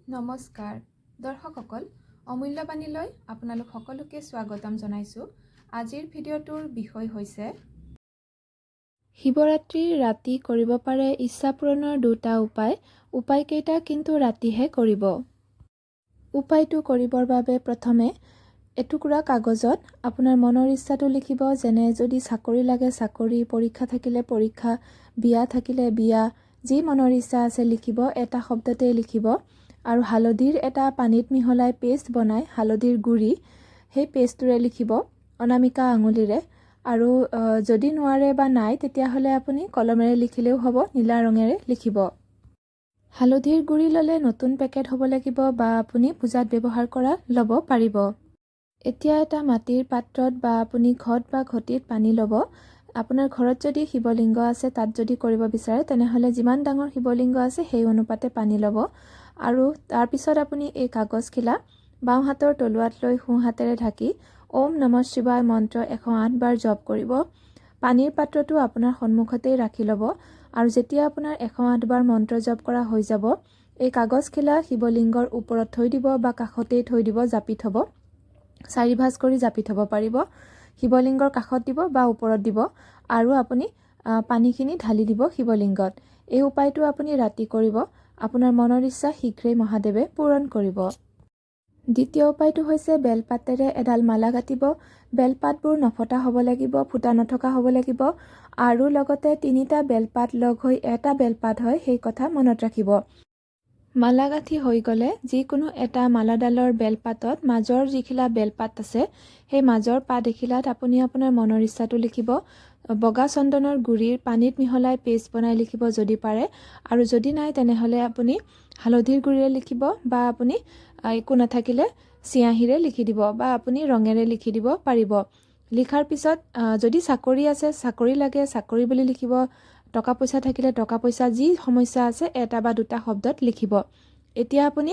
নমস্কাৰ দৰ্শকসকল অমূল্যবাণীলৈ আপোনালোক সকলোকে স্বাগতম জনাইছোঁ। আজিৰ ভিডিঅ'টোৰ বিষয় হৈছে শিৱৰাত্ৰিৰ ৰাতি কৰিব পাৰে ইচ্ছা পূৰণৰ দুটা উপায়। উপায়কেইটা কিন্তু ৰাতিহে কৰিব। উপায়টো কৰিবৰ বাবে প্ৰথমে এটুকুৰা কাগজত আপোনাৰ মনৰ ইচ্ছাটো লিখিব। যেনে যদি চাকৰি লাগে চাকৰি, পৰীক্ষা থাকিলে পৰীক্ষা, বিয়া থাকিলে বিয়া, যি মনৰ ইচ্ছা আছে লিখিব। এটা শব্দতেই লিখিব। আৰু হালধিৰ এটা পানীত মিহলাই পেষ্ট বনাই হালধিৰ গুড়ি, সেই পেষ্টটোৰে লিখিব অনামিকা আঙুলিৰে। আৰু যদি নোৱাৰে বা নাই তেতিয়াহ'লে আপুনি কলমেৰে লিখিলেও হ'ব, নীলা ৰঙেৰে লিখিব। হালধিৰ গুড়ি ল'লে নতুন পেকেট হ'ব লাগিব বা আপুনি পূজাত ব্যৱহাৰ কৰা ল'ব পাৰিব। এতিয়া এটা মাটিৰ পাত্ৰত বা আপুনি ঘট বা ঘটিত পানী ল'ব। আপোনাৰ ঘৰত যদি শিৱলিংগ আছে, তাত যদি কৰিব বিচাৰে তেনেহ'লে যিমান ডাঙৰ শিৱলিংগ আছে সেই অনুপাতে পানী ল'ব। আৰু তাৰপিছত আপুনি এই কাগজখিলা বাওঁ হাতৰ তলুৱাত লৈ সোঁ হাতেৰে ঢাকি ওম নমঃ শিৱায় মন্ত্ৰ 108 বাৰ জপ কৰিব। পানীৰ পাত্ৰটো আপোনাৰ সন্মুখতেই ৰাখি ল'ব। আৰু যেতিয়া আপোনাৰ 108 বাৰ মন্ত্ৰ জপ কৰা হৈ যাব, এই কাগজখিলা শিৱলিংগৰ ওপৰত থৈ দিব বা কাষতেই থৈ দিব, জাপি থ'ব। 4 ভাঁজ কৰি জাপি থ'ব পাৰিব। শিৱলিংগৰ কাষত দিব বা ওপৰত দিব। আৰু আপুনি পানীখিনি ঢালি দিব শিৱলিংগত। এই উপায়টো আপুনি ৰাতি কৰিব। আপোনাৰ মনৰ ইচ্ছা শীঘ্ৰেই মহাদেৱে পূৰণ কৰিব। দ্বিতীয় উপায়টো হৈছে বেলপাতেৰে এডাল মালা গাঁঠিব। বেলপাতবোৰ নফটা হ'ব লাগিব, ফুটা নথকা হ'ব লাগিব। আৰু লগতে 3টা বেলপাত লগ হৈ এটা বেলপাত হয়, সেই কথা মনত ৰাখিব। মালা গাঁঠি হৈ গ'লে যিকোনো এটা মালাডালৰ বেলপাতত মাজৰ যিখিলা বেলপাত আছে, সেই মাজৰ পাত এখিলাত আপুনি আপোনাৰ মনৰ ইচ্ছাটো লিখিব। বগা চন্দনৰ গুড়িৰ পানীত মিহলাই পেষ্ট বনাই লিখিব যদি পাৰে। আৰু যদি নাই তেনেহ'লে আপুনি হালধিৰ গুড়িৰে লিখিব বা আপুনি একো নাথাকিলে চিয়াঁহীৰে লিখি দিব বা আপুনি ৰঙেৰে লিখি দিব পাৰিব। লিখাৰ পিছত যদি চাকৰি আছে, চাকৰি লাগে চাকৰি বুলি লিখিব। টকা পইচা থাকিলে টকা পইচা, যি সমস্যা আছে এটা বা দুটা শব্দত লিখিব। এতিয়া আপুনি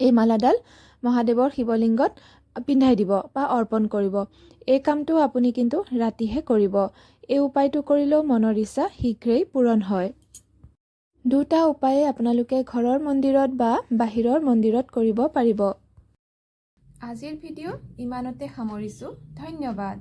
এই মালাডাল মহাদেৱৰ শিৱলিংগত পিন্ধাই দিব বা অৰ্পণ কৰিব। এই কামটো আপুনি কিন্তু ৰাতিহে কৰিব। এই উপায়টো কৰিলেও মনৰ ইচ্ছা শীঘ্ৰেই পূৰণ হয়। দুটা উপায়ে আপোনালোকে ঘৰৰ মন্দিৰত বা বাহিৰৰ মন্দিৰত কৰিব পাৰিব। আজিৰ ভিডিঅ' ইমানতে সামৰিছোঁ। ধন্যবাদ।